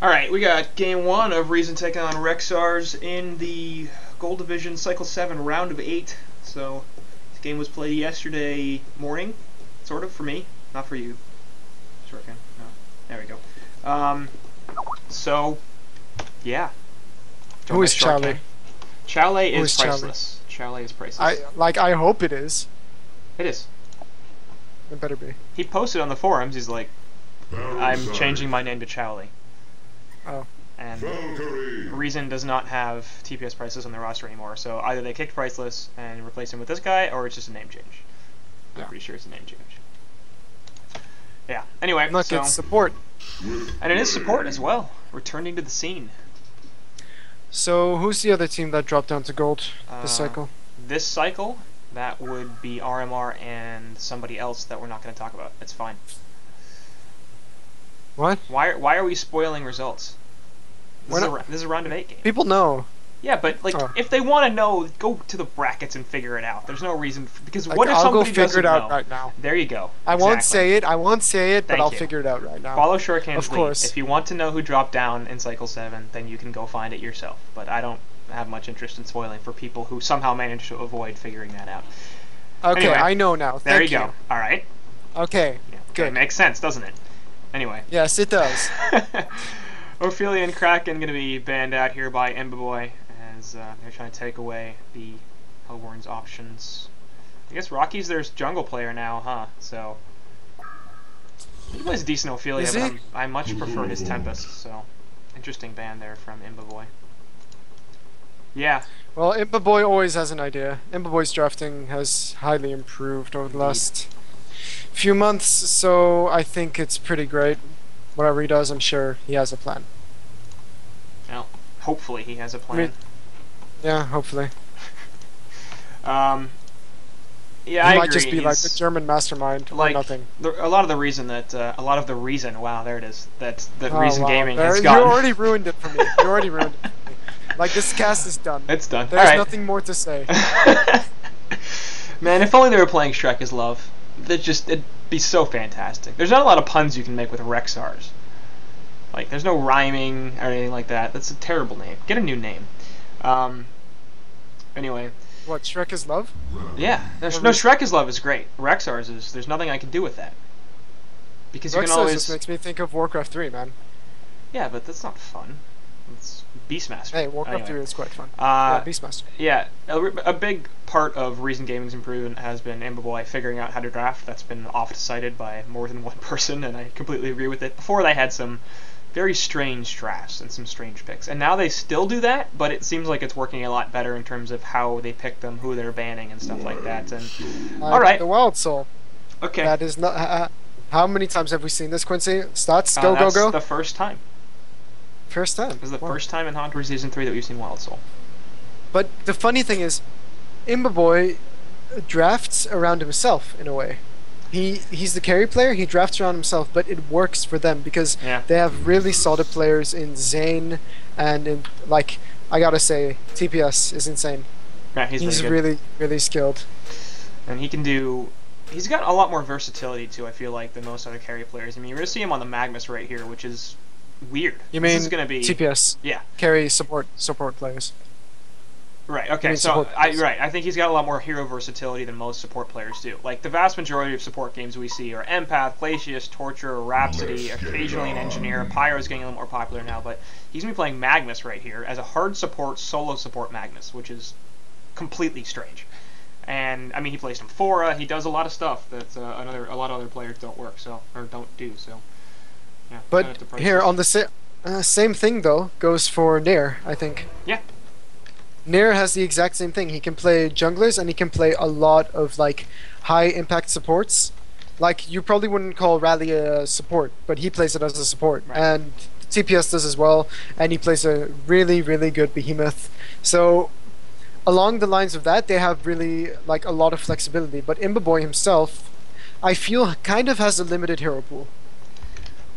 Alright, we got game 1 of Reason taking on REXXARS in the Gold Division Cycle 7 round of 8. So, this game was played yesterday morning, sort of, for me. Not for you. Shorkan. No. There we go. So, yeah. Who is Charlie? Charlie is priceless. Charlie is priceless. I hope it is. It is. It better be. He posted on the forums, he's like, I'm changing my name to Charlie. Oh. And Reason does not have TPS Priceless on their roster anymore, so either they kicked Priceless and replaced him with this guy, or it's just a name change. I'm pretty sure it's a name change. Yeah, anyway, Look, so... it's support. And it is support as well, returning to the scene. So, who's the other team that dropped down to gold this cycle? This cycle, that would be RMR and somebody else that we're not going to talk about. It's fine. What? Why are we spoiling results? This is a round of 8 game. People know. Yeah, but like, if they want to know, go to the brackets and figure it out. There's no reason because what if somebody doesn't know? I'll go figure it out right now. There you go. I won't say it. I won't say it, but I'll you. figure it out right now. Follow Shorkan's Of course. lead. If you want to know who dropped down in Cycle 7, then you can go find it yourself. But I don't have much interest in spoiling for people who somehow managed to avoid figuring that out. Okay, anyway, I know now. There Thank you go. All right. Okay. Yeah, good. It makes sense, doesn't it? Anyway. Yes, it does. Ophelia and Kraken going to be banned out here by Embaboy as they're trying to take away the Hellborn's options. I guess Rocky's their jungle player now, huh? So he plays decent Ophelia, but I much prefer his Tempest. So interesting ban there from Embaboy. Yeah. Well, Embaboy always has an idea. Embaboy's drafting has highly improved over the last few months, so I think it's pretty great. Whatever he does, I'm sure he has a plan. Well, hopefully he has a plan. Yeah, hopefully. Yeah, he I might agree. just be like a German mastermind, like or nothing. A lot of the reason that wow, there it is. That Reason Gaming has You gotten. already ruined it for me. You already ruined it for me. Like, this cast is done. It's done. There's nothing more to say. Man, if only they were playing Shrek is Love. It'd be so fantastic. There's not a lot of puns you can make with REXXARS. Like, there's no rhyming or anything like that. That's a terrible name. Get a new name. Anyway. What, Shrek is Love? Yeah. No, Shrek is Love is great. REXXARS is, there's nothing I can do with that. Because you can always... just makes me think of Warcraft 3, man. Yeah, but that's not fun. It's Beastmaster. Hey, Warcraft 3 is quite fun. Yeah, Beastmaster. Yeah, a big part of Reason Gaming's improvement has been Embaboy figuring out how to draft. That's been oft-cited by more than one person, and I completely agree with it. Before, they had some very strange drafts and some strange picks. And now they still do that, but it seems like it's working a lot better in terms of how they pick them, who they're banning, and stuff like that. And alright. The Wild Soul. Okay. That is not... how many times have we seen this, Quincy? Stats? Go, go, go? That's the first time. First time? This is the first time in HoN Tour Season 3 that we've seen Wild Soul. But the funny thing is, Embaboy drafts around himself, in a way. He's the carry player, he drafts around himself, but it works for them because they have really solid players in Zane and in, like, I gotta say, TPS is insane. Yeah, he's really, really skilled. And he can do... He's got a lot more versatility, too, I feel like, than most other carry players. I mean, you're going to see him on the Magnus right here, which is weird. You mean this is gonna be... TPS? Yeah. Carry support players. Right, okay, so I think he's got a lot more hero versatility than most support players do. Like, the vast majority of support games we see are Empath, Glacius, Torture, Rhapsody, occasionally an Engineer. Pyro's getting a little more popular now, but he's going to be playing Magnus right here as a hard support, solo support Magnus, which is completely strange. And, I mean, he plays some Fora, he does a lot of stuff that a lot of other players don't do, so... Yeah, but here, on the same thing, though, goes for Nair, I think. Yeah. Nair has the exact same thing. He can play junglers and he can play a lot of like high impact supports. Like you probably wouldn't call Rally a support, but he plays it as a support. Right. And TPS does as well, and he plays a really, really good Behemoth. So along the lines of that, they have really like a lot of flexibility. But Embaboy himself, I feel, kind of has a limited hero pool.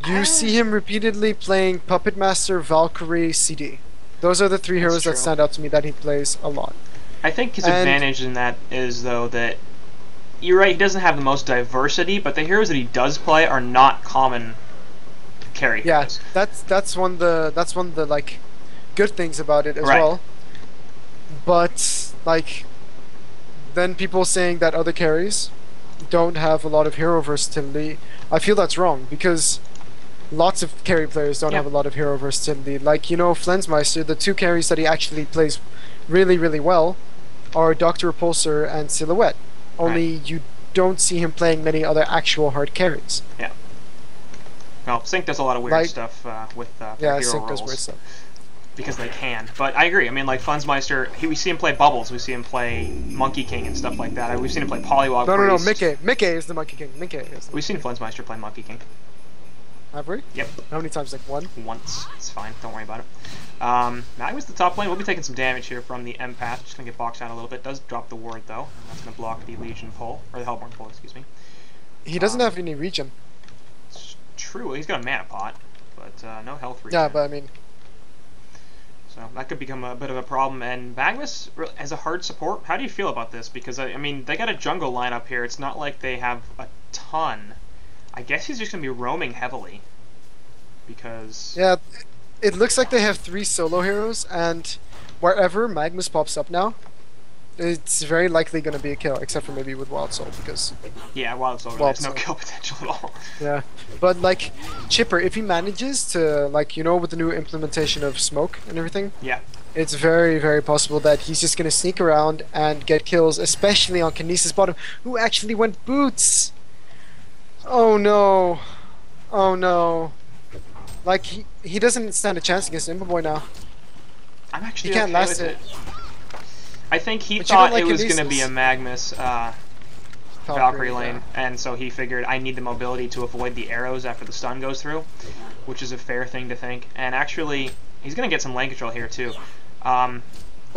You see him repeatedly playing Puppet Master, Valkyrie, CD. Those are the three heroes that stand out to me that he plays a lot. I think his advantage in that is, though, that you're right, he doesn't have the most diversity, but the heroes that he does play are not common carry Yeah, heroes. that's one of the like good things about it as Right. well. But like then people saying that other carries don't have a lot of hero versatility, I feel that's wrong because lots of carry players don't Yeah. have a lot of hero versatility. Like, you know, Flensmeister, the two carries that he actually plays really, really well are Dr. Repulsor and Silhouette. Only Right. you don't see him playing many other actual hard carries. Yeah. Well, Sync does a lot of weird Like- stuff with Yeah, hero Sync does rolls weird stuff. because they can. But I agree. I mean, like Flensmeister, we see him play Bubbles, we see him play Monkey King and stuff like that. We've seen him play Polywog No, Priest. Mickey is the Monkey King. Mickey is the We've seen Flensmeister play Monkey King. Have we? Yep. How many times? Like one? Once. It's fine. Don't worry about it. Magnus the top lane. We'll be taking some damage here from the Empath. Just going to get boxed out a little bit. Does drop the ward, though. And that's going to block the Legion pull. Or the Hellborn pull, excuse me. He doesn't have any regen. It's true. He's got a mana pot. But no health regen. Yeah, but I mean... So that could become a bit of a problem. And Magnus, as a hard support, how do you feel about this? Because, I mean, they got a jungle lineup here. It's not like they have a ton. I guess he's just going to be roaming heavily. Because... Yeah, it looks like they have 3 solo heroes, and wherever Magnus pops up now, it's very likely going to be a kill, except for maybe with Wild Soul, because... Yeah, Wild Soul, Wild there's no Soul. kill potential at all. Yeah, but like, Chipper, if he manages to, like, you know, with the new implementation of smoke and everything, Yeah. it's very, very possible that he's just going to sneak around and get kills, especially on Kinesis bottom, who actually went boots! Oh no. Oh no. Like, he doesn't stand a chance against Impa now. I'm actually He can't okay last with it. I think he But you don't thought like it was going to be Kinesis. a Magnus Valkyrie lane, and so he figured I need the mobility to avoid the arrows after the stun goes through, which is a fair thing to think. And actually, he's going to get some lane control here too. But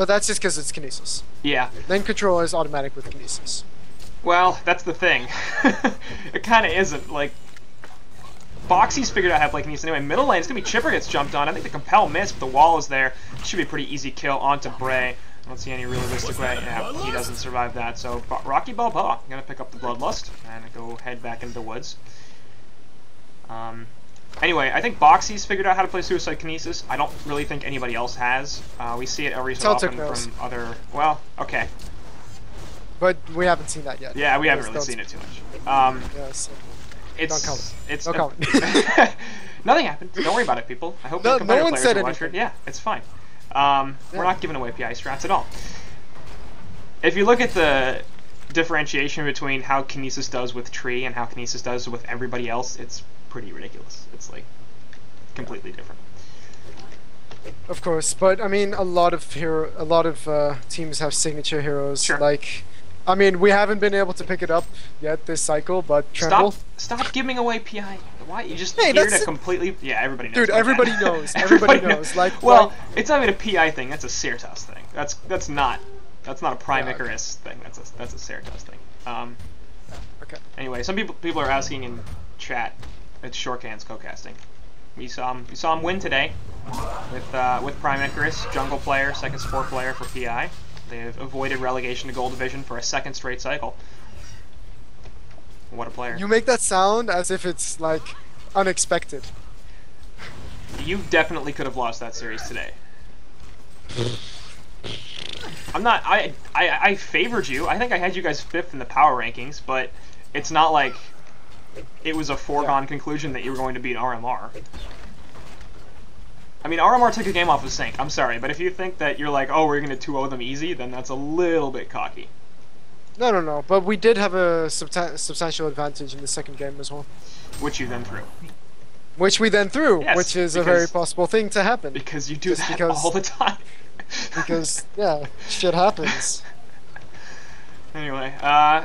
that's just because it's Kinesis. Yeah, Lane control is automatic with Kinesis. well, that's the thing. It kind of isn't. Like, Boxy's figured out how to play Kinesis anyway. Middle lane, it's going to be Chipper gets jumped on. I think the Compel missed, but the wall is there. Should be a pretty easy kill onto Bray. I don't see any realistic way. Yeah, he doesn't survive that. So Rocky Balboa going to pick up the Bloodlust and go head back into the woods. Anyway, I think Boxy's figured out how to play Suicide Kinesis. I don't really think anybody else has. We see it every so often from other... Well, okay. But we haven't seen that yet. Yeah, we haven't really seen it too much. Yeah, so It's... don't comment. It's Don't comment. Nothing happened. Don't worry about it, people. I hope No- the competitive no one players said are watching. anything. Yeah, it's fine. We're not giving away PI strats at all. If you look at the differentiation between how Kinesis does with Tree and how Kinesis does with everybody else, it's pretty ridiculous. It's like completely different. Of course, but I mean, a lot of teams have signature heroes. Sure. Like, I mean, we haven't been able to pick it up yet this cycle, but Tremble. Stop giving away PI. Why you just Hey, here that's to completely? Yeah, everybody knows. Dude, about everybody that. knows. Everybody knows. Like, well, why- it's not even a PI thing. That's a Certas thing. That's not a Prime Yeah, okay. Icarus thing. That's a Certas thing. Okay. Anyway, some people are asking in chat. It's Shorkan's co-casting. We saw him win today with Prime Icarus, jungle player, second support player for PI. They've avoided relegation to Gold Division for a second straight cycle. What a player! You make that sound as if it's like unexpected. You definitely could have lost that series today. I'm not. I favored you. I think I had you guys 5th in the power rankings, but it's not like it was a foregone conclusion that you were going to beat RMR. I mean, RMR took a game off of Sync. I'm sorry, but if you think that you're like, oh, we're going to 2-0 them easy, then that's a little bit cocky. No. But we did have a substantial advantage in the second game as well. Which you then threw. Which we then threw, Yes, which is a very possible thing to happen. Because you do Just that because- all the time. Because, yeah, shit happens. Anyway,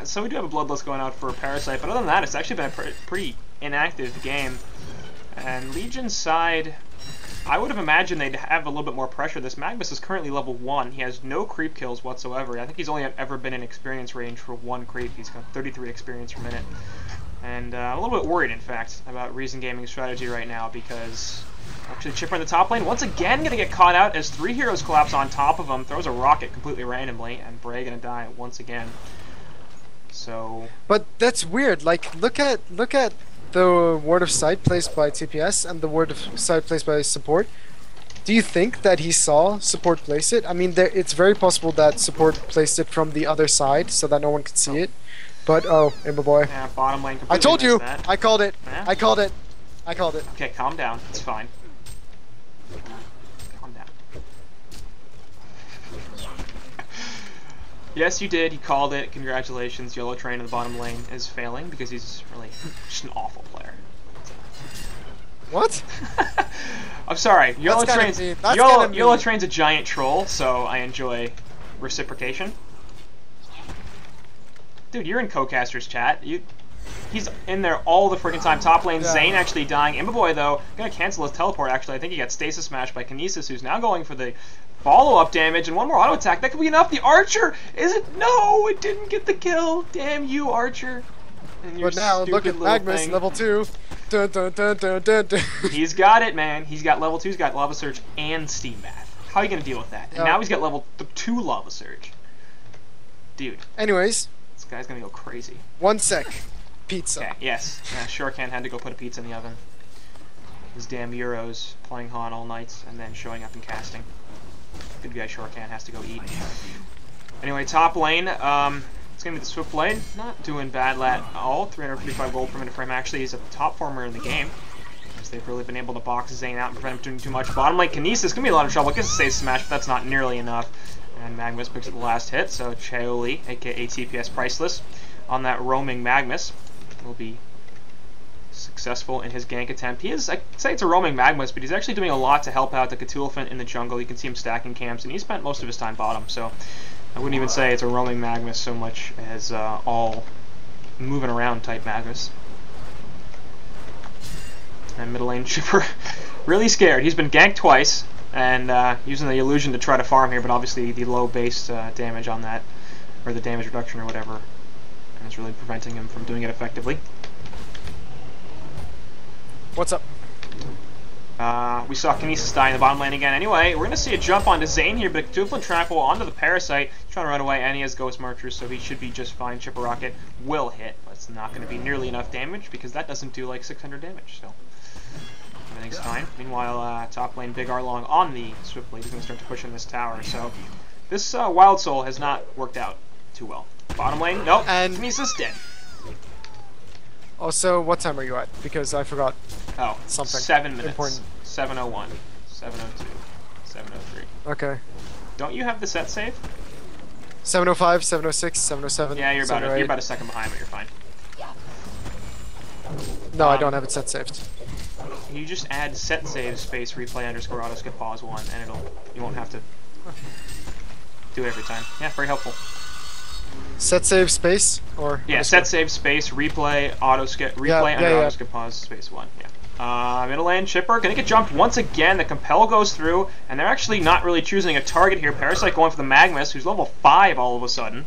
so we do have a Bloodlust going out for Parasite, but other than that, it's actually been a pretty inactive game. And Legion's side, I would have imagined they'd have a little bit more pressure. This Magnus is currently level 1. He has no creep kills whatsoever. I think he's only ever been in experience range for 1 creep. He's got 33 experience per minute. And I'm a little bit worried, in fact, about Reason Gaming's strategy right now, because actually Chipper in the top lane, once again going to get caught out as 3 heroes collapse on top of him, throws a rocket completely randomly, and Bray going to die once again. So... But that's weird. Like, look at the Ward of Sight placed by TPS and the Ward of Sight placed by support, do you think that he saw support place it? I mean, it's very possible that support placed it from the other side so that no one could see it. But, oh, Imba boy. Yeah, bottom lane I told you! that. I called it! Yeah. I called it! I called it. Okay, calm down. It's fine. Calm down. Yes, you did. You called it. Congratulations. Yellow Train in the bottom lane is failing because he's really just an awful player. What? I'm sorry. Yellow Train's a giant troll, so I enjoy reciprocation. Dude, you're in Co-Caster's chat. He's in there all the freaking time. Top lane, yeah. Zane actually dying. Imba though, gonna cancel his teleport, actually. I think he got stasis smashed by Kinesis, who's now going for the follow-up damage, and one more auto attack. That could be enough. The Archer! Is it? No! It didn't get the kill. Damn you, Archer. And but now, look at Magnus, level 2. Dun, dun, dun, dun, dun, dun. He's got it, man. He's got level 2, he's got Lava Surge and Steam Bath. How are you gonna deal with that? And now he's got level 2 Lava Surge. Dude. Anyways. This guy's gonna go crazy. 1 sec. Pizza. Okay, yes. Shorkan had to go put a pizza in the oven. His damn Euros playing HoN all night and then showing up and casting. Good guy Shorkan has to go eat. Anyway, top lane, it's gonna be the Swift lane. Not doing bad at all. 355 gold per minute for him. Actually, he's a top former in the game, as they've really been able to box Zane out and prevent him from doing too much. Bottom lane, Kinesis gonna be a lot of trouble. Gets a save smash, but that's not nearly enough. And Magnus picks up the last hit, so Cheoli, aka TPS Priceless, on that roaming Magnus, will be successful in his gank attempt. He is, I'd say it's a roaming Magnus, but he's actually doing a lot to help out the Cthulhu in the jungle. You can see him stacking camps, and he spent most of his time bottom, so I wouldn't even say it's a roaming Magnus so much as all moving around type Magnus. And middle lane Chipper, really scared. He's been ganked twice, and using the illusion to try to farm here, but obviously the low base damage on that, or the damage reduction or whatever, is really preventing him from doing it effectively. What's up? We saw Kinesis die in the bottom lane again. Anyway, we're going to see a jump onto Zane here, but Cthulhu Trample onto the Parasite. He's trying to run away, and he has Ghost Marchers, so he should be just fine. Chipper Rocket will hit, but it's not going to be nearly enough damage, because that doesn't do like 600 damage, so everything's fine. Meanwhile, top lane Big Arlong on the Swift Blade. He's going to start to push in this tower, so this Wild Soul has not worked out too well. Bottom lane, nope, and Kinesis dead. Also, what time are you at? Because I forgot something. 7 minutes. Important. 7:01, 7:02, 7:03. Okay. Don't you have the set save? 7:05, 7:06, 7:07. Yeah, you're about a second behind, but you're fine. No, I don't have it set saved. You just add set save space replay underscore auto skip pause 1, and you won't have to do it every time. Yeah, very helpful. Set save space or set save space replay auto skip auto skip pause space 1. Yeah. Middle lane Chipper gonna get jumped once again. The compel goes through, and they're actually not really choosing a target here. Parasite going for the Magnus, who's level 5 all of a sudden.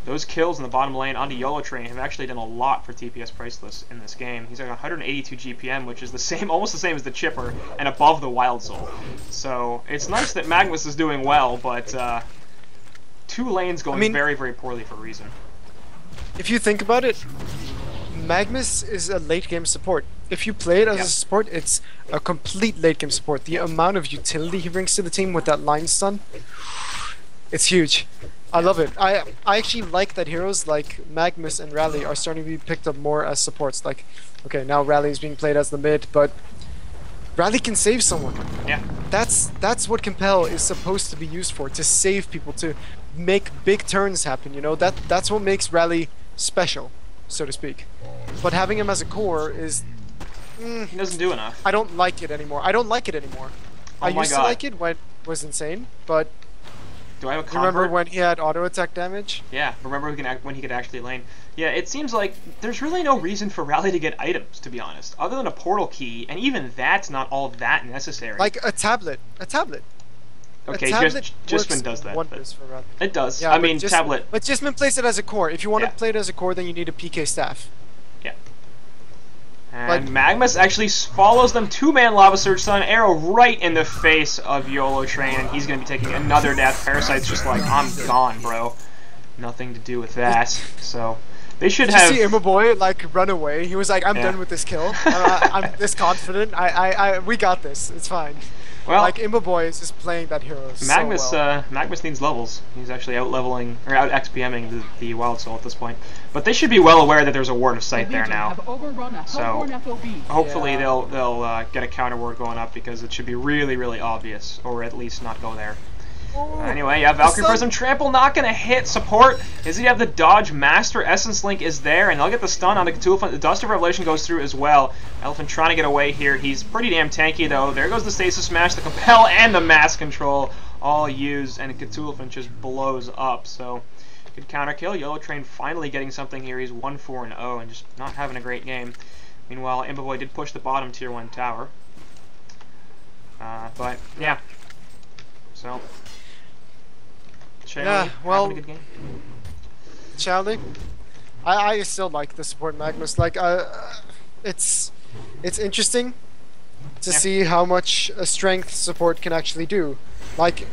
Those kills in the bottom lane onto Yellow Train have actually done a lot for TPS Priceless in this game. He's at 182 GPM, which is the same, almost the same as the Chipper, and above the Wild Soul. So it's nice that Magnus is doing well, but 2 lanes going very, very poorly for Reason. If you think about it, Magnus is a late game support. If you play it as a support, it's a complete late game support. The amount of utility he brings to the team with that line stun, it's huge. I love it. I actually like that heroes like Magnus and Rally are starting to be picked up more as supports. Like, okay, now Rally is being played as the mid, but Rally can save someone. Yeah. That's what Compel is supposed to be used for, to save people, to make big turns happen, you know? That's what makes Rally special, so to speak. But having him as a core is... he doesn't do enough. I don't like it anymore. I used to like it when it was insane, but... Do I have a convert? Remember when he had auto attack damage? Yeah, remember when he could actually lane. Yeah, it seems like there's really no reason for Rally to get items, to be honest, other than a portal key, and even that's not all that necessary. Like a tablet. A tablet. Okay, Jismin does that. For Rally. It does. Yeah, I mean, tablet. But Jismin plays it as a core. If you want to play it as a core, then you need a PK staff. Yeah. And Magnus actually follows them. 2-man Lava Surge Sun arrow right in the face of YOLO Train, and he's going to be taking another death. Parasite's just like, I'm gone, bro. Nothing to do with that. So They should Did have. you see Imboboy like run away? He was like, "I'm Yeah. done with this kill. I'm this confident. We got this. It's fine." Well, Like Imboboy is just playing that hero Magnus, so well. Magnus needs levels. He's actually out leveling or out XPMing the Wild Soul at this point. But they should be well aware that there's a ward of sight there now. So hopefully they'll get a counter ward going up because it should be really, really obvious, or at least not go there. Anyway, yeah, Valkyrie Prism Trample not gonna hit support. Does he have the dodge master? Essence Link is there, and they'll get the stun on the Cthulhu. The Dust of Revelation goes through as well. Elephant trying to get away here. He's pretty damn tanky though. There goes the Stasis Smash, the Compel, and the Mass Control all used, and Cthulhu just blows up. So good counter kill. Yellow Train finally getting something here. He's 1-4-0 and just not having a great game. Meanwhile, Imboboy did push the bottom tier 1 tower. But yeah, so. Yeah, well, a good game. Charlie, I still like the support Magnus. Like, it's interesting to see how much a strength support can actually do. Like,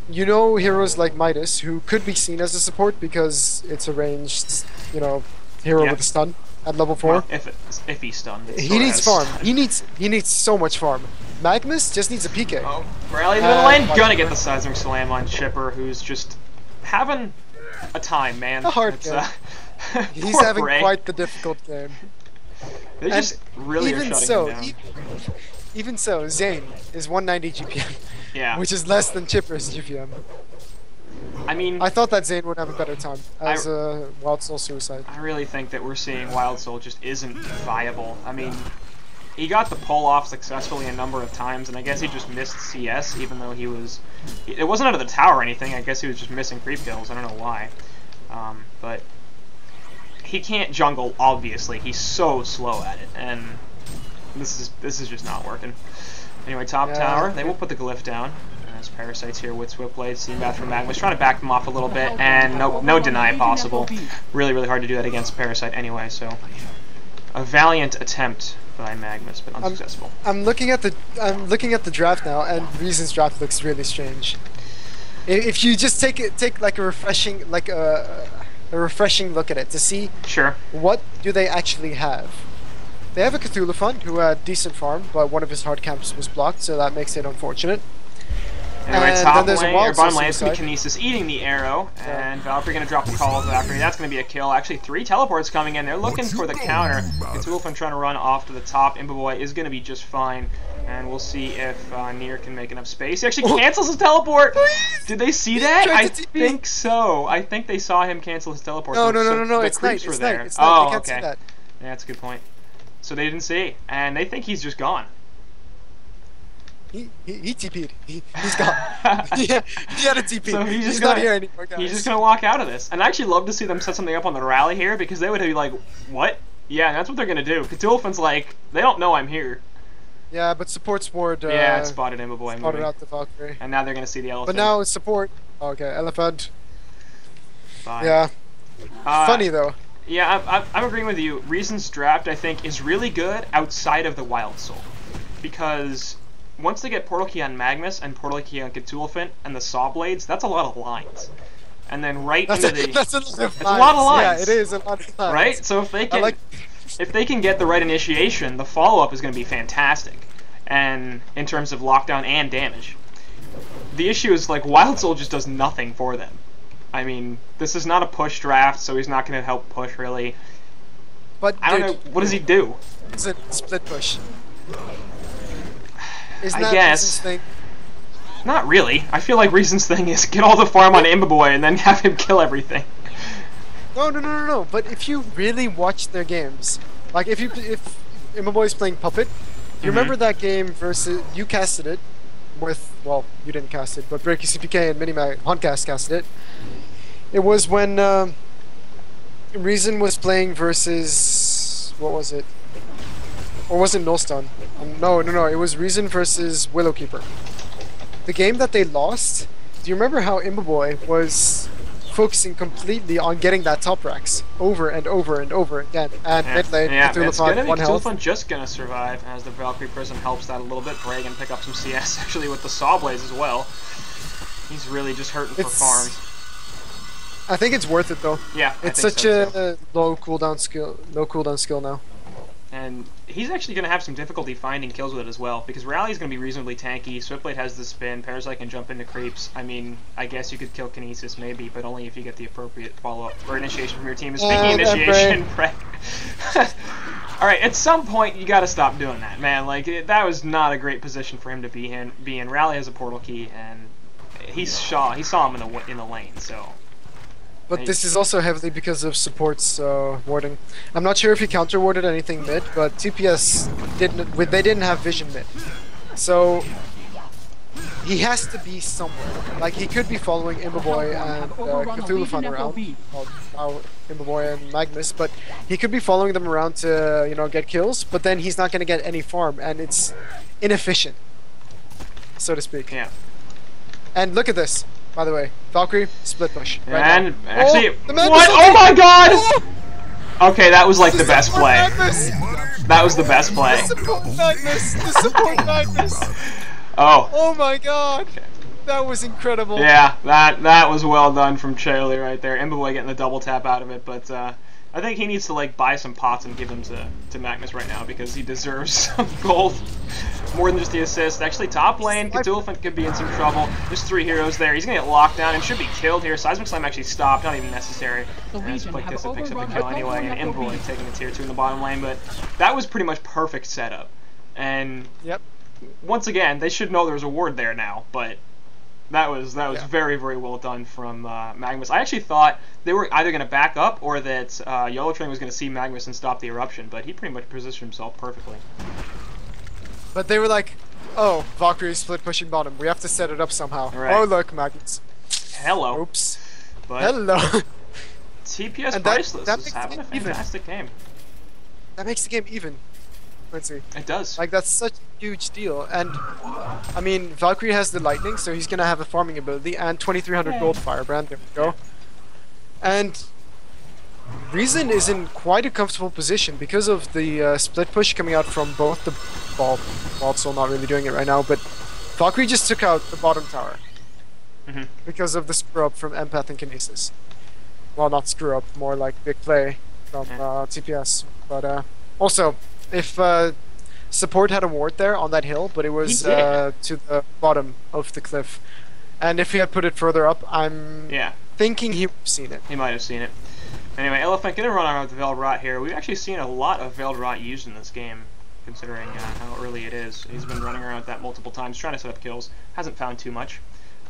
you know, heroes like Midas who could be seen as a support because it's a ranged, you know, hero with a stun at level 4. Well, if he's stunned, he needs farm. He needs so much farm. Magnus just needs a PK. Oh, rally in the middle lane, gonna get the Seismic Slam on Chipper, who's just having a time, man. A hard game. He's having quite the difficult game. They just really are shutting him down. Even so, Zane is 190 GPM. Yeah. Which is less than Chipper's GPM. I mean, I thought that Zane would have a better time as a Wild Soul Suicide. I really think that we're seeing Wild Soul just isn't viable. I mean, he got the pull off successfully a number of times, and I guess he just missed CS, even though he was... It wasn't out of the tower or anything, I guess he was just missing creep kills, I don't know why. But he can't jungle, obviously. He's so slow at it, and this is just not working. Anyway, top tower, they will put the glyph down. There's Parasites here with Swiftblade, Seabath from Magnus, trying to back them off a little bit, and no deny possible. Really, really hard to do that against Parasite anyway, so... A valiant attempt by Magnus, but unsuccessful. I'm looking at the draft now, and Reason's draft looks really strange. If you just take like a refreshing look at it to see what do they actually have. They have a Cthulhu Fund who had decent farm, but one of his hard camps was blocked, so that makes it unfortunate. Anyway, top lane, or bottom lane, it's going to be Kinesis eating the arrow, and Valkyrie going to drop the call of Valkyrie. That's going to be a kill. Actually, 3 teleports coming in. They're looking for the counter. Cthulhu trying to run off to the top. Imboboy is going to be just fine, and we'll see if Nier can make enough space. He actually cancels his teleport! Did they see that? I think so. I think they saw him cancel his teleport. No, it's night. It's night. Oh, they can't okay. see that. Yeah, that's a good point. So they didn't see, and they think he's just gone. He TP'd. He's gone. he had a TP. So he's not here anymore, guys. He's just gonna walk out of this. And I actually love to see them set something up on the rally here because they would be like, what? Yeah, that's what they're gonna do. Cthulhu's like, they don't know I'm here. Yeah, but support ward. Yeah, it spotted Imboboy. Spotted out the Valkyrie. And now they're gonna see the elephant. But now it's support. Okay, elephant. Fine. Yeah. Funny though. Yeah, I'm agreeing with you. Reason's draft, I think, is really good outside of the Wild Soul. Because once they get Portal Key on Magnus and Portal Key on Cthulhu and the Saw Blades, that's a lot of lines. And then that's a lot of lines. Yeah, it is a lot of lines. Right? So if they can get the right initiation, the follow-up is going to be fantastic. And in terms of lockdown and damage. The issue is, like, Wild Soul just does nothing for them. I mean, this is not a push draft, so he's not going to help push, really. But I don't know, what does he do? It's a split push. I guess. Thing? Not really. I feel like Reason's thing is get all the farm on Imboboy and then have him kill everything. No. But if you really watch their games, like if Imboboy's playing Puppet, you remember that game versus you casted it with, well, you didn't cast it, but Breaky CPK and Minimag Honcast casted it. It was when Reason was playing versus, what was it? Or was it Nullstone? No, it was Reason versus Willowkeeper. The game that they lost, do you remember how Imboboy was focusing completely on getting that top racks over and over and over again? And mid lane, Cthulhu just gonna survive as the Valkyrie Prism helps that a little bit. Bray can pick up some CS actually with the Saw Blades as well. He's really just hurting for farms. I think it's worth it though. Yeah, it's such a low cooldown skill now. And he's actually going to have some difficulty finding kills with it as well, because Rally is going to be reasonably tanky, Swiftblade has the spin, Parasite can jump into creeps. I mean, I guess you could kill Kinesis maybe, but only if you get the appropriate follow-up or initiation from your team. Speaking of initiation, alright, at some point you got to stop doing that, man. Like, that was not a great position for him to be in. Rally has a portal key, and he saw him in the lane, so... But this is also heavily because of support's warding. I'm not sure if he counter warded anything mid, but TPS didn't have vision mid, so he has to be somewhere. Like he could be following Imbaboy and Cthulhu Fan around, Imbaboy and Magnus, but he could be following them around to get kills. But then he's not going to get any farm, and it's inefficient, so to speak. Yeah. And look at this. By the way, Valkyrie, split push. Right and now. actually, what? Oh my god! Oh! Okay, that was like the best play. That was the best play. The support Magnus! The support Magnus! Oh. Oh my god! That was incredible. Yeah, that was well done from Charlie right there. Imbaboy getting the double tap out of it, but I think he needs to like buy some pots and give them to Magnus right now because he deserves some gold. More than just the assist. Actually, top lane, Cthulhu could be in some trouble. There's 3 heroes there. He's going to get locked down and should be killed here. Seismic Slam actually stopped, not even necessary. And Split Kiss picks up the kill anyway, and Imbaboy taking the tier 2 in the bottom lane. But that was pretty much perfect setup. And once again, they should know there's a ward there now, but that was very, very well done from Magnus. I actually thought they were either going to back up or that Yellow Train was going to see Magnus and stop the eruption, but he pretty much positioned himself perfectly. But they were like, oh, Valkyrie split pushing bottom. We have to set it up somehow. Right. Oh, look, Magnus. Hello. Oops. But hello. TPS and Priceless that is makes having a fantastic game. That makes the game even. Quincy. It does. Like, that's such a huge deal. And, I mean, Valkyrie has the lightning, so he's going to have a farming ability, and 2,300 gold firebrand. There we go. And Reason is in quite a comfortable position because of the split push coming out from both the Wild Soul not really doing it right now, but Valkyrie just took out the bottom tower because of the screw up from Empath and Kinesis. Well, not screw up, more like big play from TPS. But also, if support had a ward there on that hill, but it was to the bottom of the cliff, and if he had put it further up, I'm thinking he would have seen it. He might have seen it. Anyway, Elephant gonna run around with the Veiled Rot here. We've actually seen a lot of Veiled Rot used in this game, considering how early it is. He's been running around with that multiple times, trying to set up kills. Hasn't found too much.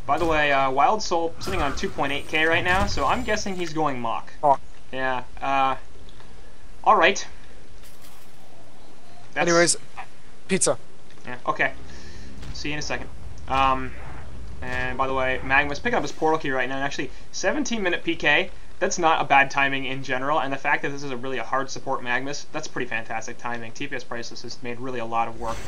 By the way, Wild Soul sitting on 2.8k right now, so I'm guessing he's going Mach. Yeah. Alright. Anyways, pizza. Yeah, okay. See you in a second. And by the way, Magnus picking up his portal key right now, and actually 17-minute PK. That's not a bad timing in general, and the fact that this is really a hard support Magnus, that's pretty fantastic timing. TPS Priceless has made really a lot of work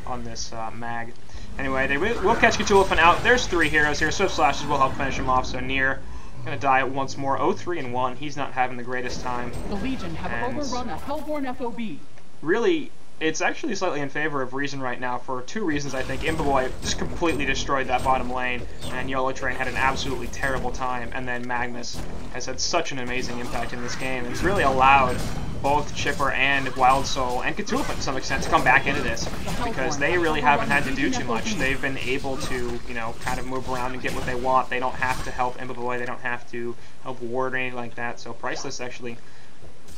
on this mag. Anyway, they will catch Cthulhu out. There's 3 heroes here. Swift Slashes will help finish him off, so Nier gonna die once more. 0-3-1. He's not having the greatest time. The Legion have overrun a Hellborn FOB. Really, it's actually slightly in favor of Reason right now for 2 reasons, I think. Imbaboy just completely destroyed that bottom lane, and Yellow Train had an absolutely terrible time, and then Magnus has had such an amazing impact in this game, and it's really allowed both Chipper and Wild Soul, and Cthulhu to some extent, to come back into this, because they really haven't had to do too much. They've been able to, kind of move around and get what they want. They don't have to help Imbaboy, they don't have to help Ward or anything like that, so Priceless actually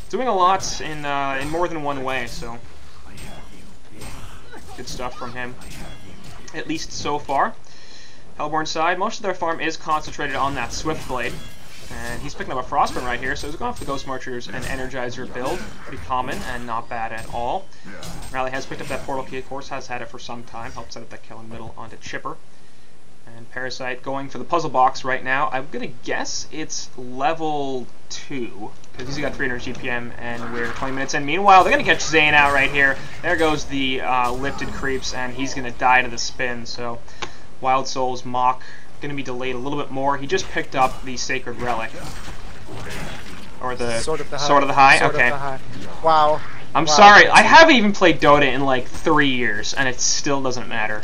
doing a lot in more than one way, so good stuff from him, at least so far. Hellborn side, most of their farm is concentrated on that Swiftblade, and he's picking up a Frostburn right here, so he's going off the Ghost Marchers and Energizer build. Pretty common and not bad at all. Rally has picked up that portal key, of course, has had it for some time, helped set up that kill in the middle onto Chipper. And Parasite going for the puzzle box right now. I'm gonna guess it's level 2, because he's got 300 GPM and we're 20 minutes in. Meanwhile, they're gonna catch Zane out right here. There goes the lifted creeps, and he's gonna die to the spin. So Wild Soul's Mach gonna be delayed a little bit more. He just picked up the Sacred Relic, or the Sword of the High. Okay. Wow. I'm sorry. I haven't even played Dota in like 3 years, and it still doesn't matter.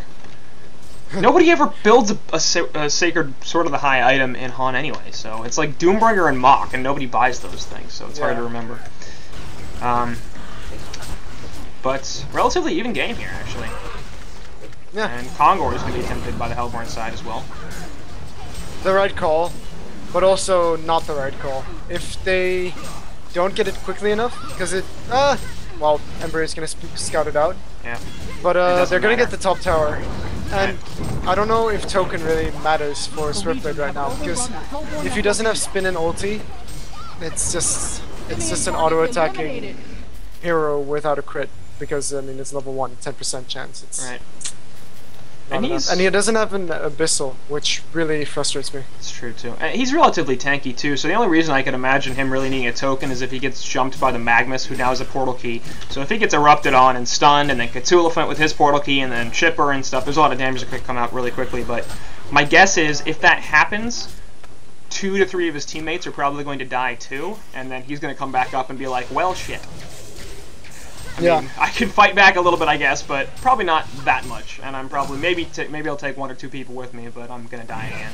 Nobody ever builds a Sacred Sword of the High item in HoN anyway, so it's like Doombringer and Mach, and nobody buys those things, so it's hard to remember. But relatively even game here, actually. Yeah. And Kongor is going to be tempted by the Hellborn side as well. The right call, but also not the right call. If they don't get it quickly enough, because it, well, Ember is going to scout it out. Yeah. But they're going to get the top tower. And I don't know if token really matters for Swiftblade right now, because if he doesn't have spin and ulti, it's just an auto-attacking hero without a crit, because I mean it's level 1, 10% chance. It's right. And he doesn't have an abyssal, which really frustrates me. It's true too. And he's relatively tanky too, so the only reason I could imagine him really needing a token is if he gets jumped by the Magnus, who now has a portal key. So if he gets erupted on and stunned, and then Cthulhuphant with his portal key, and then Chipper and stuff, there's a lot of damage that could come out really quickly. But my guess is if that happens, 2 to 3 of his teammates are probably going to die too, and then he's going to come back up and be like, well, shit. I mean, I can fight back a little bit, I guess, but probably not that much. And I'm probably maybe I'll take 1 or 2 people with me, but I'm gonna die again.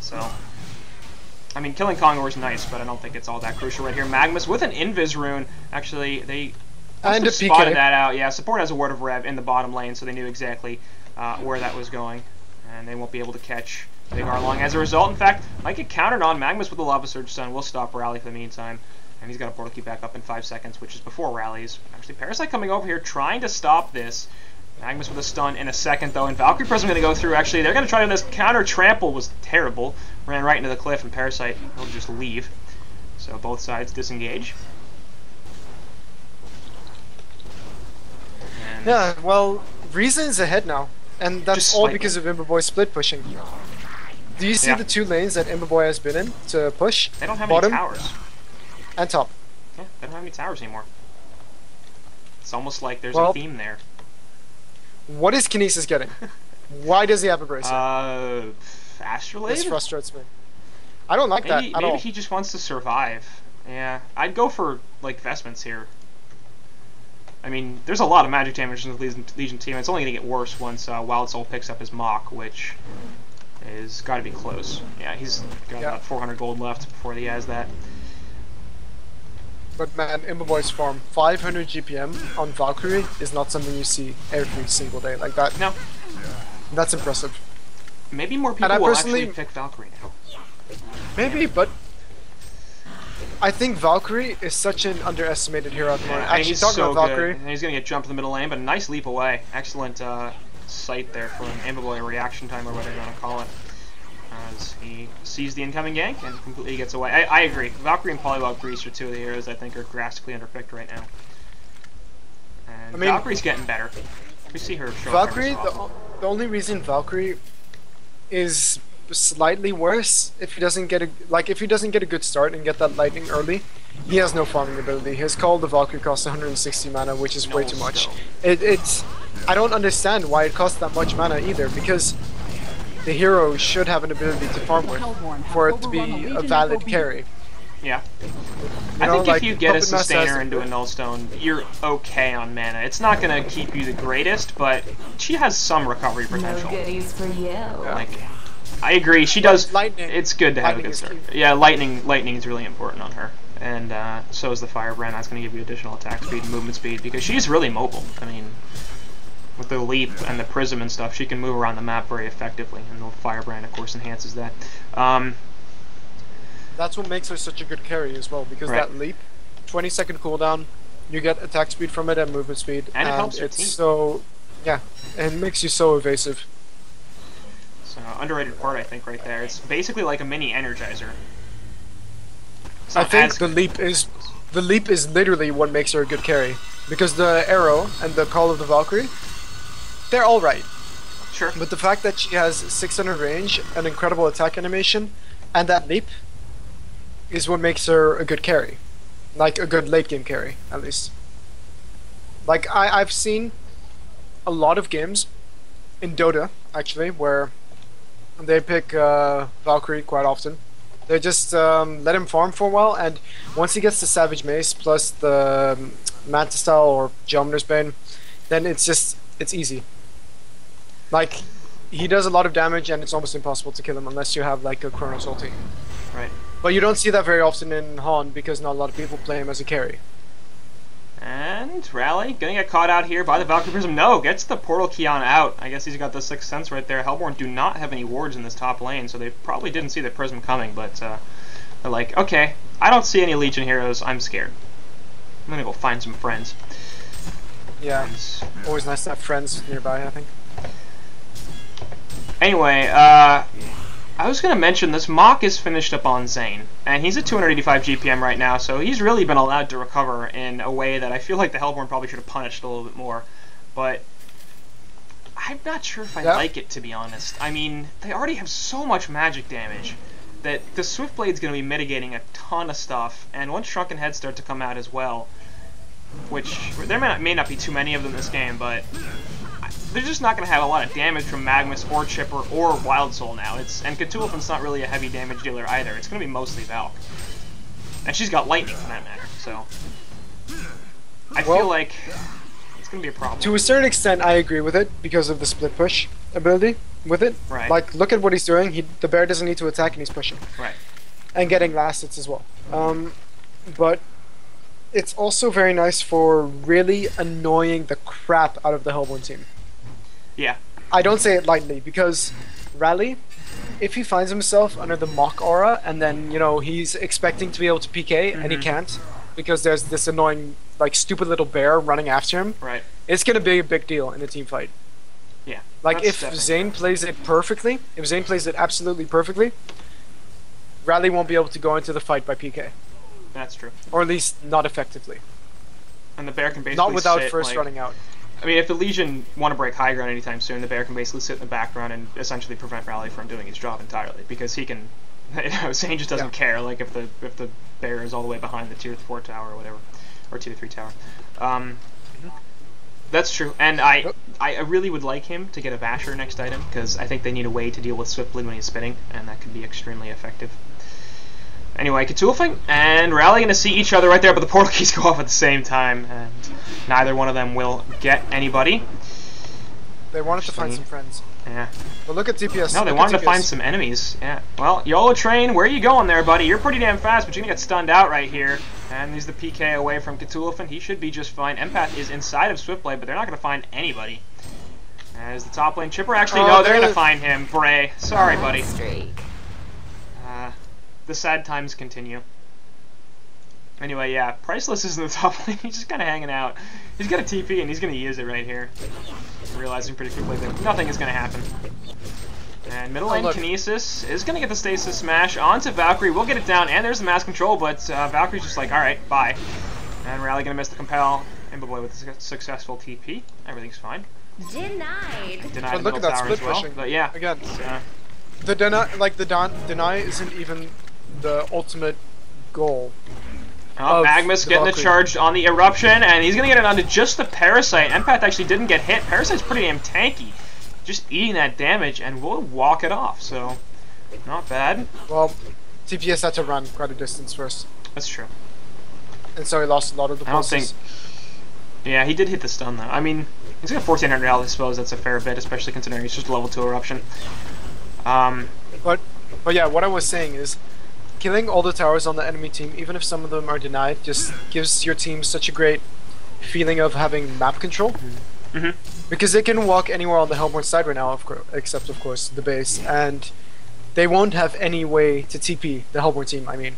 So, I mean, killing Kongor is nice, but I don't think it's all that crucial right here. Magnus with an Invis rune. Actually, they must have spotted that out. Yeah, support has a Word of Rev in the bottom lane, so they knew exactly where that was going, and they won't be able to catch Big Arlong as a result. In fact, might get countered on. Magnus with the Lava Surge Stun will stop Rally for the meantime. And he's got a portal key back up in 5 seconds, which is before rallies. Actually, Parasite coming over here trying to stop this. Magnus with a stun in a second, though, and Valkyrie Prism going to go through. Actually, they're going to try this counter. Trample was terrible. Ran right into the cliff, and Parasite will just leave. So both sides disengage. And yeah, well, Reason's ahead now. And that's all because of Imberboy split pushing. Do you see the 2 lanes that Imberboy has been in to push? They don't have bottom any towers. And top. Yeah, they don't have any towers anymore. It's almost like there's a theme there. What is Kinesis getting? Why does he have a bracer? Astrolabe? This frustrates me. I don't like that at all. Maybe he just wants to survive. Yeah, I'd go for, like, Vestments here. I mean, there's a lot of magic damage in the Legion team. It's only going to get worse once Wild Soul picks up his Mach, which is got to be close. Yeah, he's got about 400 gold left before he has that. But man, Imberboy's farm 500 GPM on Valkyrie is not something you see every single day like that. No. That's impressive. Maybe more people will actually pick Valkyrie now. Maybe, but I think Valkyrie is such an underestimated hero at the moment. Actually, talking about Valkyrie, and he's going to get jumped in the middle lane, but a nice leap away. Excellent sight there from Imberboy, reaction time or whatever you want to call it. As he sees the incoming gank and completely gets away. I agree. Valkyrie and Polywog Grease are 2 of the heroes I think are drastically underpicked right now. And Valkyrie's getting better. We see her show Valkyrie, the only reason Valkyrie is slightly worse if he doesn't get a good start and get that lightning early, he has no farming ability. His Call of the Valkyrie costs 160 mana, which is way too much. I don't understand why it costs that much mana either, because the hero should have an ability to farm with for it to be a valid carry. Yeah. I think if you get a Sustainer into a Nullstone, you're okay on mana. It's not going to keep you the greatest, but she has some recovery potential. No goodies for you. Like, I agree. She does. It's good to have a good start. Yeah, lightning is really important on her, and so is the Firebrand. That's going to give you additional attack speed and movement speed because she's really mobile. I mean, with the leap and the prism and stuff, she can move around the map very effectively, and the Firebrand, of course, enhances that. That's what makes her such a good carry as well, because that leap, 20-second cooldown, you get attack speed from it and movement speed, and it helps your team. So, yeah, and it makes you so evasive. So underrated part, I think, right there. It's basically like a mini Energizer. I think the leap is literally what makes her a good carry, because the arrow and the Call of the Valkyrie, they're all right. Sure. But the fact that she has 600 range, an incredible attack animation, and that leap is what makes her a good carry. Like, a good late game carry, at least. Like, I've seen a lot of games in Dota, actually, where they pick Valkyrie quite often. They just let him farm for a while, and once he gets the Savage Mace plus the Manta Style or Geometer's Bane, then it's easy. Like, he does a lot of damage, and it's almost impossible to kill him unless you have like a Chronos ulti. Right. But you don't see that very often in HoN because not a lot of people play him as a carry. And Rally gonna get caught out here by the Valkyrie Prism. No, gets the Portal Key on out. I guess he's got the Sixth Sense right there. Hellborn do not have any wards in this top lane, so they probably didn't see the Prism coming, but they're like, okay, I don't see any Legion heroes, I'm scared. I'm gonna go find some friends. Yeah, always nice to have friends nearby, I think. Anyway, I was going to mention this Mach is finished up on Zane, and he's at 285 GPM right now, so he's really been allowed to recover in a way that I feel like the Hellborn probably should have punished a little bit more, but I'm not sure if I like it, to be honest. I mean, they already have so much magic damage that the Swiftblade's going to be mitigating a ton of stuff, and once Shrunken Heads start to come out as well, which there may not be too many of them this game, but they're just not going to have a lot of damage from Magmus or Chipper or Wild Soul now. And Cthulhu's not really a heavy damage dealer either. It's going to be mostly Valk. And she's got lightning for that matter, so I feel like it's going to be a problem. To a certain extent, I agree with it because of the split push ability with it. Right. Like, look at what he's doing. The bear doesn't need to attack, and he's pushing. Right. And getting last hits as well. But it's also very nice for really annoying the crap out of the Hellborn team. Yeah. I don't say it lightly, because Rally, if he finds himself under the Mach aura, and then, you know, he's expecting to be able to PK, and he can't, because there's this annoying, like, stupid little bear running after him, right, it's going to be a big deal in a team fight. Yeah. Like, if Zane plays it perfectly, if Zane plays it absolutely perfectly, Rally won't be able to go into the fight by PK. That's true. Or at least not effectively. And the bear can basically not without sit, first like, running out. I mean, if the Legion want to break high ground anytime soon, the bear can basically sit in the background and essentially prevent Rally from doing his job entirely, because he can. You know, Zane just doesn't care. Like if the bear is all the way behind the tier 4 tower or whatever, or tier 3 tower. That's true, and I really would like him to get a Vasher next item, because I think they need a way to deal with Swiftblade when he's spinning, and that could be extremely effective. Anyway, Cthulhu and Rally going to see each other right there, but the portal keys go off at the same time, and neither one of them will get anybody. They wanted to find some friends. Yeah. But look at TPS. No, they wanted to find some enemies. Yeah. Well, YOLO Train, where are you going there, buddy? You're pretty damn fast, but you're going to get stunned out right here. And he's the PK away from Cthulhu. He should be just fine. Empath is inside of Swiftblade, but they're not going to find anybody. As the top lane Chipper, actually, no, they're going to find him. Bray. Sorry, buddy. The sad times continue. Anyway, yeah, Priceless is in the top lane. He's just kind of hanging out. He's got a TP, and he's going to use it right here. Realizing pretty quickly that nothing is going to happen. And middle lane Kinesis is going to get the Stasis Smash onto Valkyrie. We'll get it down, and there's the Mass Control, but Valkyrie's just like, alright, bye. And Rally going to miss the Compel. Imboboy with a successful TP. Everything's fine. Denied. Denied the look middle at that tower split as well. pushing. But yeah. Again, the deny isn't even the ultimate goal. Oh, Magmus getting the charge on the Eruption, and he's going to get it onto just the Parasite. Empath actually didn't get hit. Parasite's pretty damn tanky. Just eating that damage, and we'll walk it off, so not bad. Well, TPS had to run quite a distance first. That's true. And so he lost a lot of the pulses. I don't think... Yeah, he did hit the stun, though. I mean, he's got 1,400 health, I suppose that's a fair bit, especially considering he's just a level 2 Eruption. But yeah, what I was saying is, killing all the towers on the enemy team, even if some of them are denied, just gives your team such a great feeling of having map control. Because they can walk anywhere on the Hellborn side right now, except of course the base, and they won't have any way to TP the Hellborn team. I mean,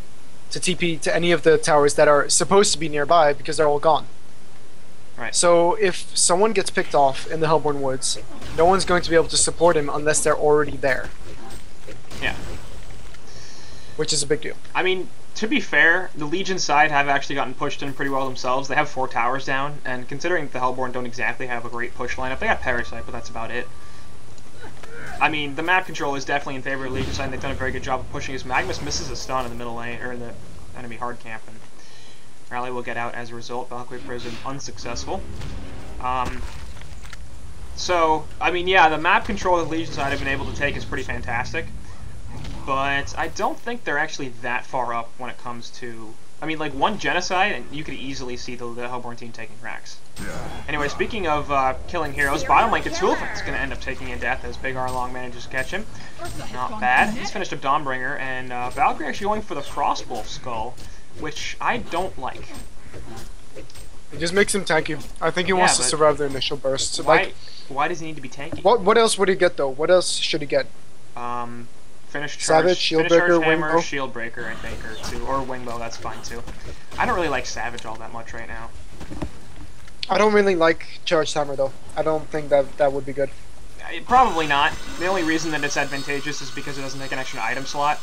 to TP to any of the towers that are supposed to be nearby because they're all gone. Right. So if someone gets picked off in the Hellborn woods, no one's going to be able to support him unless they're already there. Yeah. Which is a big deal. I mean, to be fair, the Legion side have actually gotten pushed in pretty well themselves. They have 4 towers down, and considering the Hellborn don't exactly have a great push lineup, they got Parasite, but that's about it. I mean, the map control is definitely in favor of the Legion side, and they've done a very good job of pushing his Magmus misses a stun in the middle lane, or in the enemy hard camp, and Rally will get out as a result. Valkyrie Prism unsuccessful. So, I mean, yeah, the map control that the Legion side have been able to take is pretty fantastic. But I don't think they're actually that far up when it comes to I mean, like, one genocide, and you could easily see the Hellborn team taking cracks. Anyway, speaking of killing heroes, bottom lane Cthulhu's going to end up taking a death as Big Arlong manages to catch him. Not bad. He's finished up Dawnbringer, and Valkyrie actually going for the Frostwolf skull, which I don't like. It just makes him tanky. I think he wants to survive the initial burst. So, why does he need to be tanky? What else would he get though? What else should he get? Finish charge, Savage, Shieldbreaker, Hammer, Wingbow. Shieldbreaker, I think, or Wingbow. That's fine too. I don't really like Savage all that much right now. I don't really like Charged Hammer though. I don't think that would be good. Probably not. The only reason that it's advantageous is because it doesn't take an extra item slot.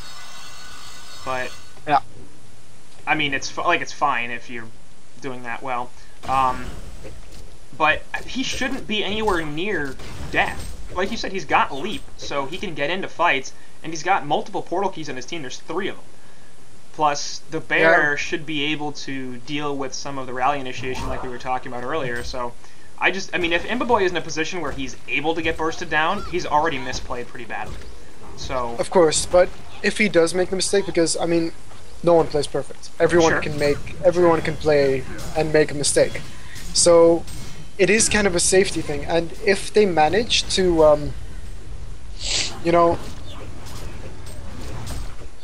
But yeah, I mean, it's fine if you're doing that well. But he shouldn't be anywhere near death. Like you said, he's got Leap, so he can get into fights, and he's got multiple portal keys on his team. There's 3 of them. Plus, the Bear should be able to deal with some of the rally initiation like we were talking about earlier, so I mean, if Imbaboy is in a position where he's able to get bursted down, he's already misplayed pretty badly. So of course, but if he does make the mistake, because, I mean, no one plays perfect. Everyone can play and make a mistake. So it is kind of a safety thing, and if they manage to, you know,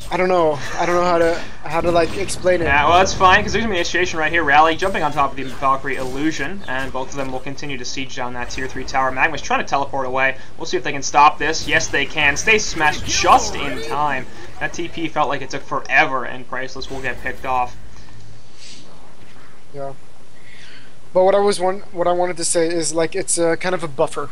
I don't know how to like explain it. Yeah, well, that's fine, because there's gonna be a situation right here. Rally jumping on top of the Valkyrie illusion, and both of them will continue to siege down that tier 3 tower. Magma's trying to teleport away. We'll see if they can stop this. Yes, they can. Stay smashed just in time. That TP felt like it took forever, and Priceless will get picked off. Yeah. But what I wanted to say is, like, it's a kind of a buffer.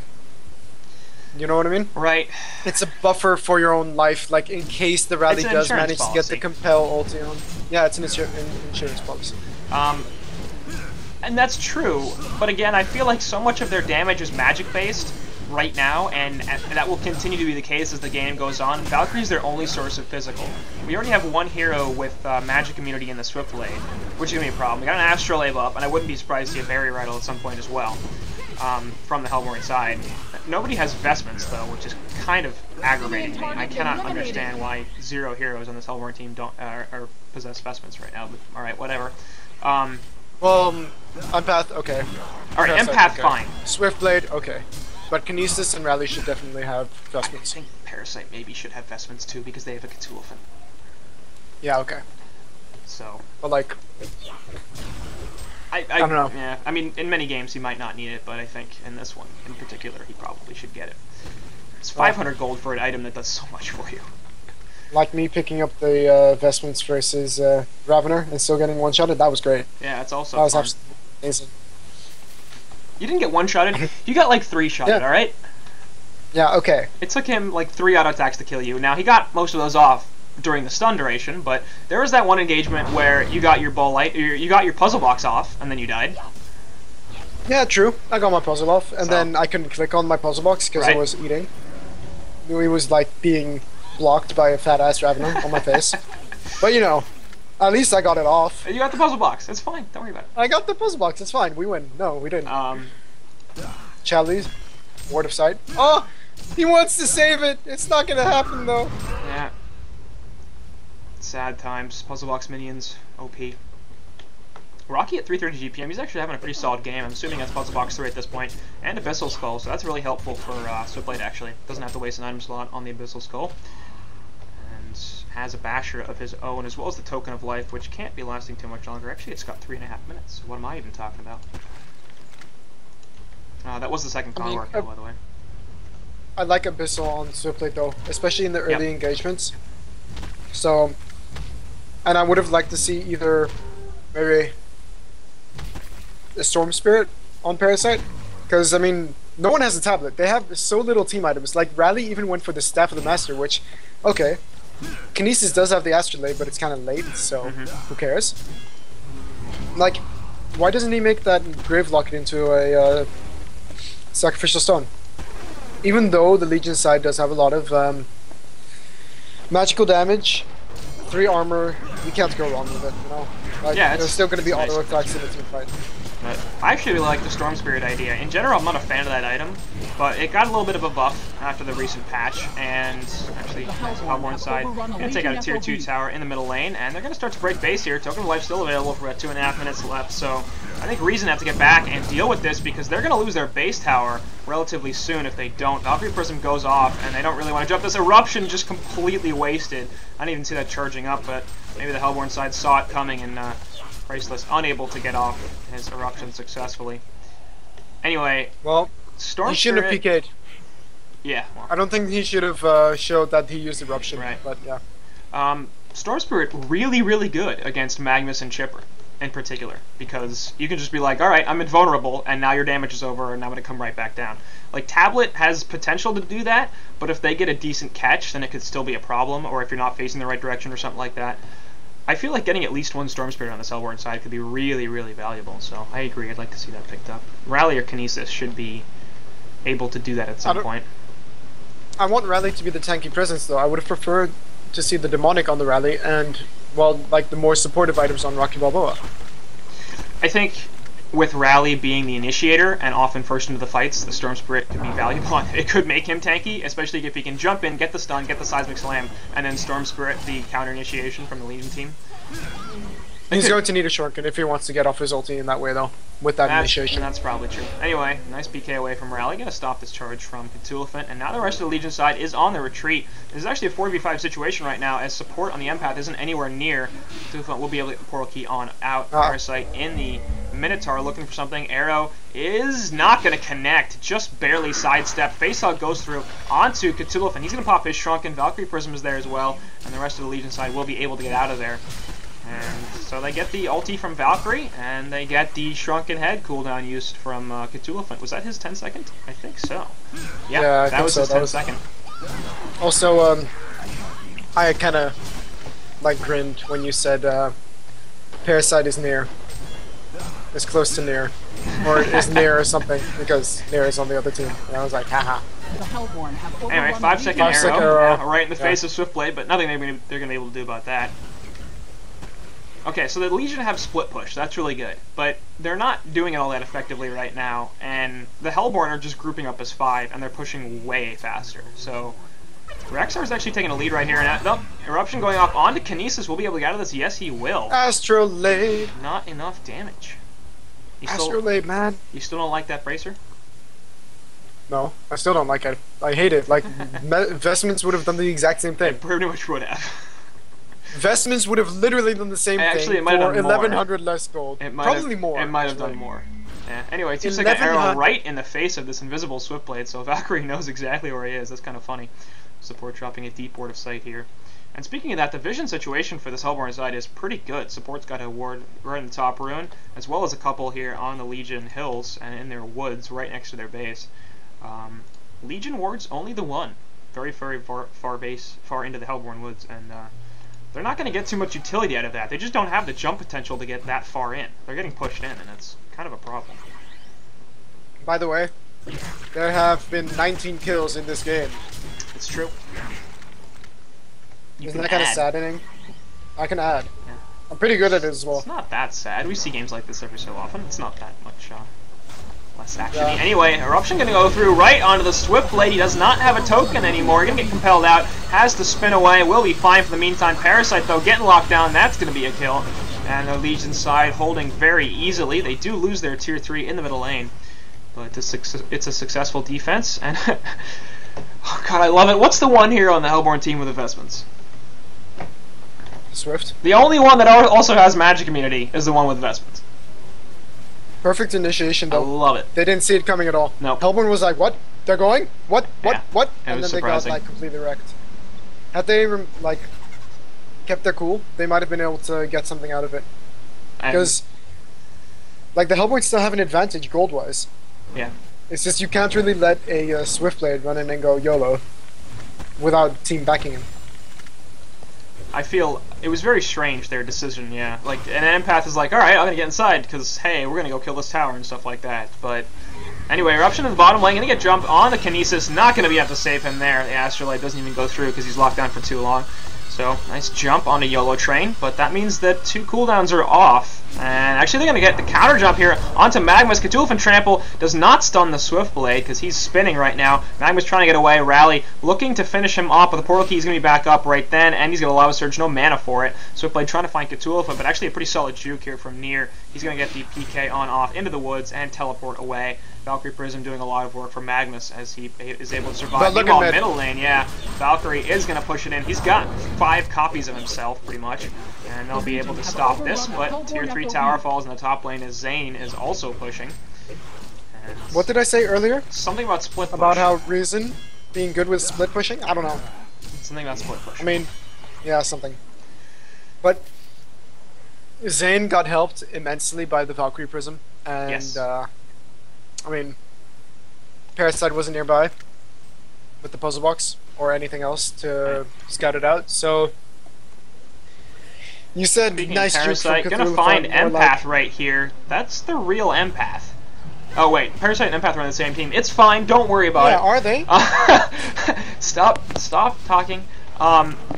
You know what I mean? Right. It's a buffer for your own life, like in case the rally does manage to get the compel ulti on. Yeah, it's an insurance policy. And that's true, but again, I feel like so much of their damage is magic based right now, and that will continue to be the case as the game goes on. Valkyrie's their only source of physical. We already have one hero with magic immunity in the Swift Blade, which is going to be a problem. We got an Astrolabe up, and I wouldn't be surprised to see a Barrier Rattle at some point as well, from the Hellborn side. Nobody has Vestments, though, which is kind of aggravating me. I cannot understand why 0 heroes on this Hellborn team don't possess Vestments right now, but alright, whatever. Well, Empath, okay. Alright, Empath, okay. Fine. Swiftblade, okay. But Kinesis and Rally should definitely have Vestments. I think Parasite maybe should have Vestments too, because they have a Cthulhu. Yeah, okay. So. But, like, I don't know. Yeah, I mean, in many games he might not need it, but I think in this one in particular he probably should get it. It's 500 gold for an item that does so much for you. Like me picking up the Vestments versus Ravener and still getting one-shotted, that was great. Yeah, it's also that was fun. absolutely amazing. You didn't get one-shotted, you got like 3-shotted, Yeah. alright? Yeah, okay. It took him like 3 auto attacks to kill you. Now, he got most of those off during the stun duration, but there was that one engagement where you got your you got your puzzle box off, and then you died. Yeah, true. I got my puzzle off, and then I couldn't click on my puzzle box because I was eating. He was like being blocked by a fat-ass Ravener on my face. But you know, at least I got it off. You got the puzzle box. It's fine. Don't worry about it. I got the puzzle box. It's fine. We win. No, we didn't. Charlie's Word of Sight. Oh, he wants to save it. It's not gonna happen though. Yeah. Sad times. Puzzle box minions. OP. Rocky at 330 GPM. He's actually having a pretty solid game. I'm assuming that's Puzzle Box 3 at this point. And Abyssal Skull, so that's really helpful for Swiftblade, actually. Doesn't have to waste an item slot on the Abyssal Skull. And has a Basher of his own, as well as the Token of Life, which can't be lasting too much longer. Actually, it's got 3.5 minutes. What am I even talking about? That was the second Conwar kill, by the way. I like Abyssal on Swiftblade, though, especially in the early engagements. So, and I would have liked to see either maybe a Storm Spirit on Parasite, because I mean, no one has a tablet. They have so little team items. Like Rally even went for the Staff of the Master, which, okay, Kinesis does have the Astrolabe, but it's kind of late, so who cares? Like, why doesn't he make that Grave Locket into a Sacrificial Stone? Even though the Legion side does have a lot of magical damage, 3 armor, you can't go wrong with it, you know? Like, yeah, there's still going to be auto nice. attacks in the team fight. But I actually really like the Storm Spirit idea. In general, I'm not a fan of that item, But it got a little bit of a buff after the recent patch, and actually, Hellborn side gonna take out a tier 2 tower in the middle lane, and they're gonna start to break base here. Token of Life still available for about 2.5 minutes left, so I think Reason have to get back and deal with this because they're gonna lose their base tower relatively soon if they don't. Valkyrie Prism goes off, and they don't really want to jump. This Eruption just completely wasted. I didn't even see that charging up, but maybe the Hellborn side saw it coming, and Priceless unable to get off his Eruption successfully. Anyway, well, Storm he shouldn't have PK'd. Yeah. Well, I don't think he should have showed that he used Eruption, right. But yeah. Storm Spirit really, really good against Magnus and Chipper in particular, because you can just be like, alright, I'm invulnerable, and now your damage is over, and I'm going to come right back down. Like, Tablet has potential to do that, but if they get a decent catch, then it could still be a problem, or if you're not facing the right direction or something like that. I feel like getting at least one Storm Spirit on the Hellborn side could be really, really valuable, so I agree, I'd like to see that picked up. Rally or Kinesis should be able to do that at some point. I want Rally to be the tanky presence, though. I would have preferred to see the Demonic on the Rally and, well, like the more supportive items on Rocky Balboa. I think with Rally being the initiator and often first into the fights, the Storm Spirit could be valuable. It could make him tanky, especially if he can jump in, get the stun, get the Seismic Slam, and then Storm Spirit the counter initiation from the Legion team. He's going to need a Shorkan if he wants to get off his ulti in that way, though, with that initiation. That's probably true. Anyway, nice BK away from Rally. Gonna stop this charge from Cthulhuphant, and now the rest of the Legion side is on the retreat. This is actually a 4v5 situation right now, as support on the Empath isn't anywhere near. Cthulhuphant will be able to get the portal key on out. Parasite in the Minotaur looking for something. Arrow is not going to connect, just barely sidestep. Facehug goes through onto Cthulhuphant. He's going to pop his Shrunken. Valkyrie Prism is there as well, and the rest of the Legion side will be able to get out of there. And so they get the ulti from Valkyrie, and they get the Shrunken Head cooldown used from Cthulhuphant. Was that his 10 second? I think so. Yeah, that was his 10 second. Also, I kind of like grinned when you said Parasite is near. Is close to near. Or is near or something, because near is on the other team. And I was like, haha. Anyway, 5-second arrow. Yeah, right in the face of Swiftblade, but nothing they're going to be able to do about that. Okay, so the Legion have split push. That's really good. But they're not doing it all that effectively right now. And the Hellborn are just grouping up as 5, and they're pushing way faster. So REXXARS is actually taking a lead right here. And nope, Eruption going off onto Kinesis. Will be able to get out of this? Yes, he will. Astrolabe. Not enough damage. Astrolabe, man. You still don't like that bracer? No, I still don't like it. I hate it. Like, Vestments would have done the exact same thing. It pretty much would have. Vestments would have literally done the same thing for 1,100 less gold. Probably more. It might have done more. Yeah. Anyway, 2-second arrow right in the face of this invisible Swiftblade, so Valkyrie knows exactly where he is. That's kind of funny. Support dropping a deep ward of sight here. And speaking of that, the vision situation for this Hellborn side is pretty good. Support's got a ward right in the top rune, as well as a couple here on the Legion hills and in their woods right next to their base. Legion wards only the one, very far into the Hellborn woods, and they're not going to get too much utility out of that. They just don't have the jump potential to get that far in. They're getting pushed in, and it's kind of a problem. By the way, there have been 19 kills in this game. It's true. Isn't that kind of saddening? I can add. Yeah. I'm pretty good at it as well. It's not that sad. We see games like this every so often. It's not that much less action. Yeah. Anyway, Eruption going to go through right onto the Swiftblade. He does not have a token anymore. Going to get compelled out. Has to spin away. Will be fine for the meantime. Parasite, though, getting locked down. That's going to be a kill. And the Legion side holding very easily. They do lose their tier 3 in the middle lane. But it's a successful defense. And oh god, I love it. What's the one here on the Hellborn team with investments? Swift. The only one that also has magic immunity is the one with investments. Perfect initiation, though. I love it. They didn't see it coming at all. No. Hellborn was like, what? They're going? What? Yeah. What? And then surprising. They got, like, completely wrecked. Had they, like, kept their cool, they might have been able to get something out of it. Because, like, the Hellborn still have an advantage gold-wise. Yeah. It's just you can't really let a Swiftblade run in and go YOLO without team backing him. I feel it was very strange, their decision, yeah. Like, an empath is like, alright, I'm gonna get inside, because, hey, we're gonna go kill this tower and stuff like that. But, anyway, Eruption in the bottom lane, gonna get jumped on the Kinesis, not gonna be able to save him there. The Astrolabe doesn't even go through because he's locked down for too long. So, nice jump on a YOLO train, but that means that 2 cooldowns are off. And actually they're going to get the counter jump here onto Magmus. Cthulhu Trample does not stun the Swiftblade because he's spinning right now. Magmus trying to get away. Rally looking to finish him off, but the portal key is going to be back up right then, and he's going to allow a surge. No mana for it. Swiftblade trying to find Cthulhu, but actually a pretty solid juke here from Nier. He's going to get the PK on off into the woods and teleport away. Valkyrie Prism doing a lot of work for Magmus as he is able to survive. Meanwhile, middle lane, yeah, Valkyrie is going to push it in. He's got 5 copies of himself, pretty much, and they'll be able to stop this, but Tier 3 tower falls in the top lane as Zane is also pushing. And what did I say earlier? Something about split push. About how Reason being good with split pushing? I don't know. Something about split push. I mean, yeah, something. But Zane got helped immensely by the Valkyrie Prism, and yes. I mean, Parasite wasn't nearby with the puzzle box or anything else to scout it out, so you said Speaking nice juke from Parasite, gonna find Empath right here. That's the real Empath. Oh wait, Parasite and Empath are on the same team. It's fine, don't worry about it. Yeah, are they? Stop talking.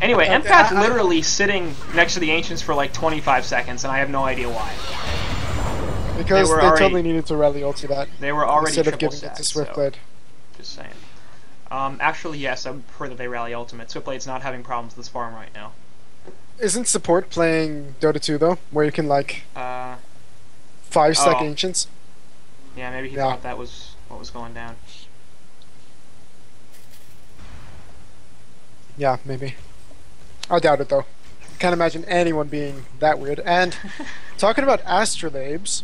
Anyway, okay, Empath literally sitting next to the Ancients for like 25 seconds, and I have no idea why. Because they totally needed to rally ulti that. They were already instead of triple giving it to stacked, Swiftblade. so, just saying. Actually, yes, I would prefer that they rally ultimate. Swiftblade's not having problems with this farm right now. Isn't support playing Dota 2 though, where you can like 5-stack Ancients? Yeah, maybe he thought that was what was going down. Yeah, maybe. I doubt it though. Can't imagine anyone being that weird. And talking about astrolabes,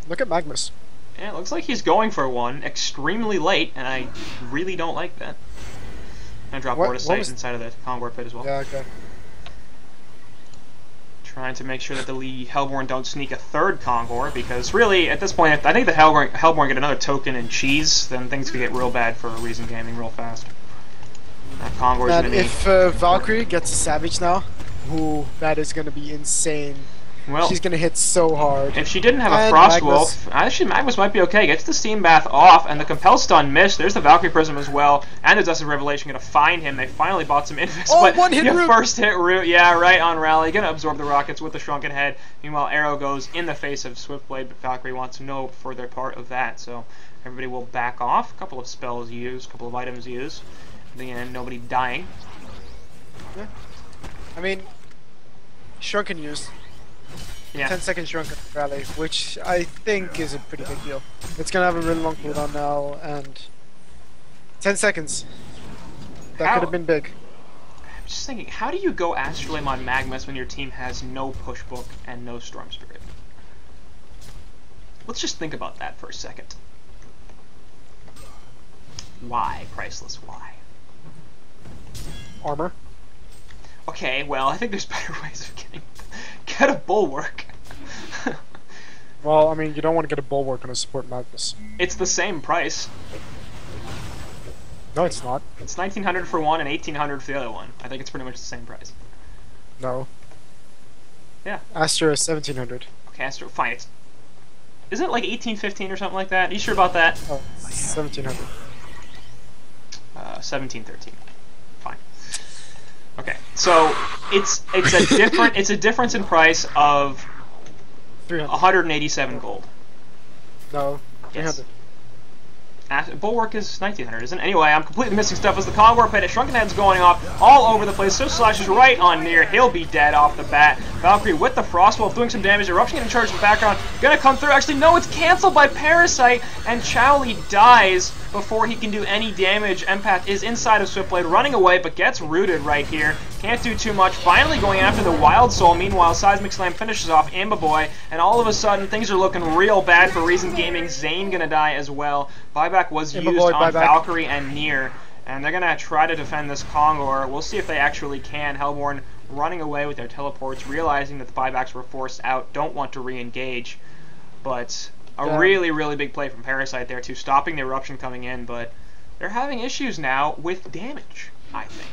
look at Magmus. Yeah, it looks like he's going for one extremely late, and I really don't like that. I'm gonna drop Vorticite inside of the Kongor pit as well. Yeah, okay. Trying to make sure that the Hellborn don't sneak a 3rd Kongor, because really, at this point, I think the Hellborn get another token and cheese, then things could get real bad for Reason Gaming real fast. Kongor's gonna be... if Valkyrie gets a Savage now, that is gonna be insane. Well, she's gonna hit so hard. If she didn't have a Frost Wolf, actually Magmus might be okay. Gets the Steam Bath off, and the Compel Stun missed. There's the Valkyrie Prism as well, and the Dust of Revelation gonna find him. They finally bought some Invis, but one-hit root. First hit root, yeah, right on Rally. Gonna absorb the rockets with the Shrunken Head. Meanwhile, Arrow goes in the face of Swiftblade, but Valkyrie wants no further part of that, so everybody will back off. A couple of spells used, a couple of items used. Again, nobody dying. Yeah. I mean, Shrunken used. Yeah. 10-second Shrunken rally, which I think is a pretty big deal. It's gonna have a really long cooldown now, and 10 seconds. That could have been big. I'm just thinking, how do you go Astrolabe on Magmus when your team has no push book and no Storm Spirit? Let's just think about that for a second. Why, Priceless, why? Armor. Okay, well, I think there's better ways of get a Bulwark. Well, I mean, you don't want to get a Bulwark on a support Magnus. It's the same price. No, it's not. It's 1,900 for one and 1,800 for the other one. I think it's pretty much the same price. No. Yeah. Astra is 1,700. Okay, Astra, fine. Isn't it like 1815 or something like that? Are you sure about that? Oh, 1,700. 1713. Fine. Okay, so it's a difference in price of 187 gold. No, 300. Yes. Bulwark is 1,900, isn't it? Anyway, I'm completely missing stuff as the Kongor pit. Shrunken Head's going off all over the place. So slashes right on Nier. He'll be dead off the bat. Valkyrie with the Frostwolf doing some damage. Eruption getting charged in the background. Gonna come through. Actually, no, it's cancelled by Parasite. And Chowli dies before he can do any damage. Empath is inside of Swiftblade, running away, but gets rooted right here. Can't do too much. Finally going after the Wild Soul. Meanwhile, Seismic Slam finishes off Imbaboy. And all of a sudden, things are looking real bad for Reason Gaming. Zane gonna die as well. Buyback was used on Valkyrie and Nier, and they're going to try to defend this Kongor. We'll see if they actually can. Hellborn running away with their teleports, realizing that the buybacks were forced out, don't want to re-engage, but a really, really big play from Parasite there too, stopping the eruption coming in, but they're having issues now with damage, I think,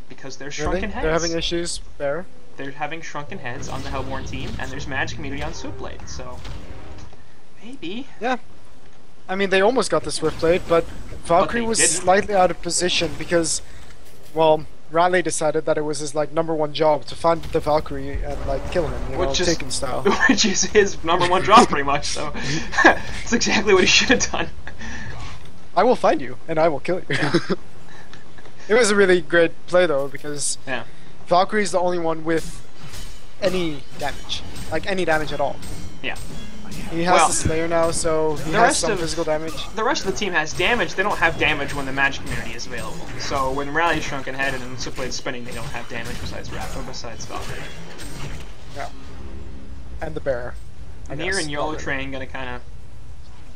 because there's Shrunken Heads. They're having issues there? They're having Shrunken Heads on the Hellborn team, and there's Magic Immunity on Swiftblade, so maybe. Yeah. I mean, they almost got the Swiftblade, but Valkyrie was slightly out of position because, well, Raleigh decided that it was his like #1 job to find the Valkyrie and like kill him, Taken style. Which is his #1 job, pretty much. So it's exactly what he should have done. I will find you and I will kill you. Yeah. It was a really great play though, because Yeah. Valkyrie's the only one with any damage, like any damage at all. Yeah. He has the Slayer now, so he has some physical damage. The rest of the team has damage. They don't have damage when the magic community is available. So when Rally's shrunken headed and Switchblade's spinning, they don't have damage besides Raph or besides Valkyrie. Yeah. And the bear. Nier and Yellow Train gonna kind of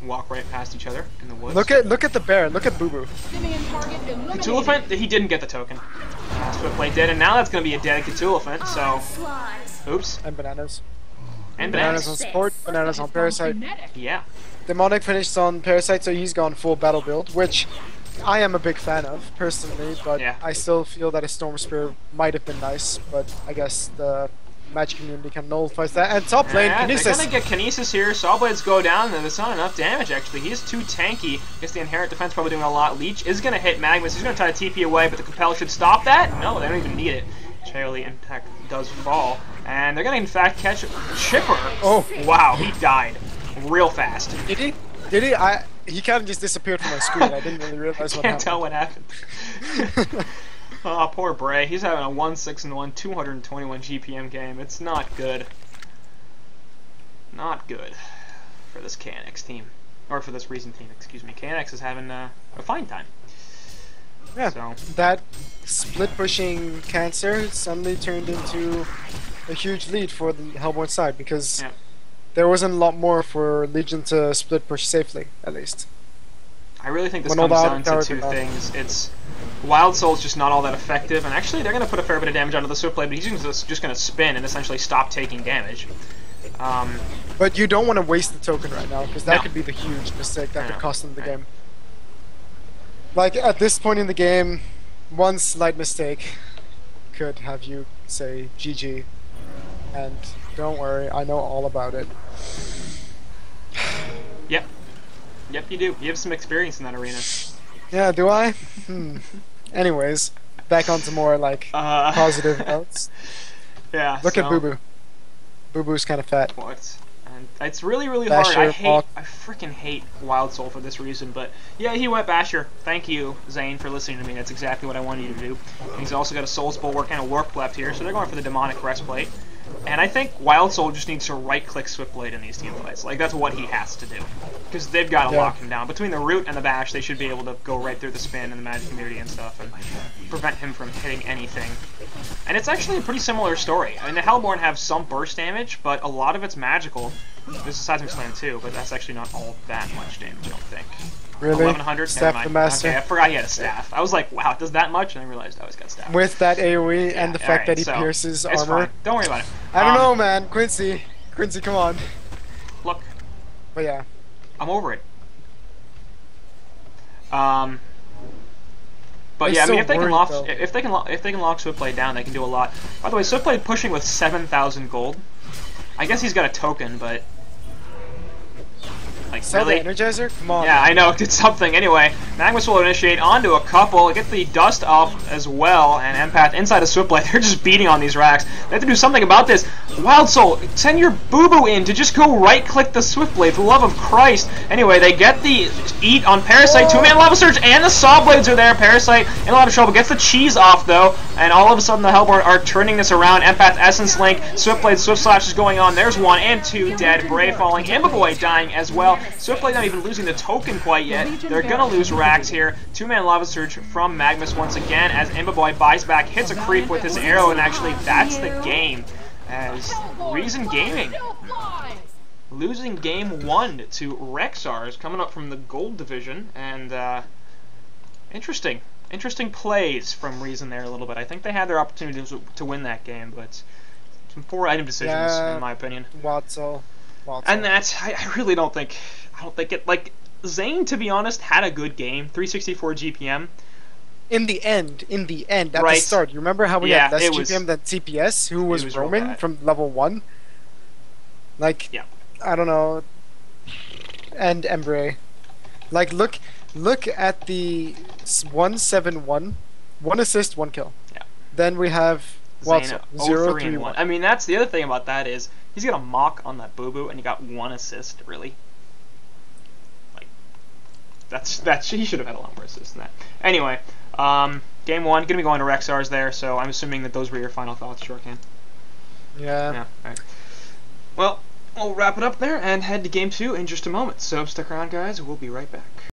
walk right past each other in the woods. Look at the bear. Look at Boo Boo. Cthulhuphant, he didn't get the token. Switchblade did, and now that's gonna be a dead Cthulhuphant. So, oops. And bananas. And bananas on support, bananas on Parasite. Yeah. Demonic finished on Parasite, so he's gone full battle build, which I am a big fan of, personally, but I still feel that a Storm Spear might have been nice, but I guess the Magic community can nullify that. And top lane, Kinesis. They're gonna get Kinesis here, Sawblades go down, and it's not enough damage actually. He's too tanky. I guess the inherent defense probably doing a lot. Leech is gonna hit Magnus, he's gonna try to TP away, but the Compel should stop that? No, they don't even need it. Charlie Impact does fall. And they're gonna in fact catch Chipper. Oh wow, he died real fast. Did he? He kind of just disappeared from my screen. I didn't really realize what happened. Can't tell what happened. Oh, poor Bray. He's having a 1-6-1, 221 GPM game. It's not good. Not good for this KNX team. Or for this Reason team, excuse me. KNX is having a fine time. Yeah, so that split-pushing cancer suddenly turned into a huge lead for the Hellborn side, because there wasn't a lot more for Legion to split-push safely, at least. I really think this comes down to two things. It's Wild Soul's just not all that effective, and actually they're going to put a fair bit of damage onto the Switchblade, but he's just going to spin and essentially stop taking damage. But you don't want to waste the token right now, because that could be the huge mistake that could cost them the game. Like, at this point in the game, one slight mistake could have you say GG, and don't worry, I know all about it. Yep. Yep, you do. You have some experience in that arena. Yeah, do I? Anyways, back onto more, like, positive notes. Yeah, Look at Boo Boo. Boo Boo's kind of fat. What? And it's really, really hard. I freaking hate Wild Soul for this reason, but yeah, he went Basher. Thank you, Zane, for listening to me. That's exactly what I wanted you to do. And he's also got a Soul's Bulwark and a Warp left here, so they're going for the Demonic Breastplate. And I think Wild Soul just needs to right-click Switchblade in these team fights. Like, that's what he has to do. Because they've got to lock him down. Between the Root and the Bash, they should be able to go right through the spin and the Magic community and stuff and prevent him from hitting anything. And it's actually a pretty similar story. I mean, the Hellborn have some burst damage, but a lot of it's magical. There's a Seismic Slam too, but that's actually not all that much damage, I don't think. Really? 1100? Staff the Master? Okay, I forgot he had a staff. I was like, wow, it does that much? And I realized I always got staff. With that AoE and the fact that he pierces armor. Fine. Don't worry about it. I don't know, man. Quincy, come on. Look. But yeah. I'm over it. But yeah, I mean, if they can lock Switchblade down, they can do a lot. By the way, Switchblade pushing with 7,000 gold. I guess he's got a token, but like, sell really? the Energizer? Come on. Yeah, I know, it did something. Anyway, Magnus will initiate onto a couple, get the dust off as well, and Empath inside of Switchblade. They're just beating on these racks. They have to do something about this. Wild Soul, send your boo-boo in to just go right-click the Switchblade, for the love of Christ. Anyway, they get the eat on Parasite, two-man Lava Surge, and the Sawblades are there. Parasite in a lot of trouble, gets the cheese off, though, and all of a sudden the Hellborn are turning this around. Empath, Essence Link, Switchblade, Swift Slash is going on. There's one and two dead. Bray falling, Imbaboy dying as well. Switchblade not even losing the token quite yet. They're gonna lose racks here. Two-man Lava Surge from Magnus once again as Imbaboy buys back, hits a creep with his arrow, and actually that's the game. As Reason Gaming losing game 1 to REXXARS, coming up from the gold division, and interesting plays from Reason there a little bit. I think they had their opportunity to win that game, but some poor item decisions in my opinion. Watson. And that's I really don't think it, like, Zane, to be honest, had a good game, 364 GPM. In the end, at the start, you remember how we had less GPM than CPS, who was roaming from level 1? Like, I don't know. And Embrae. Like, look at the 171, 1 assist, 1 kill. Yeah. Then we have Zayna, 0, 3 and 1. I mean, that's the other thing about that is he's got a mock on that boo-boo and he got 1 assist, really. Like, that's he should have had a lot more assists than that. Anyway, game 1, gonna be going to REXXARS there, so I'm assuming that those were your final thoughts, Shorkan. Yeah. Alright. Well, we'll wrap it up there and head to game 2 in just a moment. So stick around, guys. We'll be right back.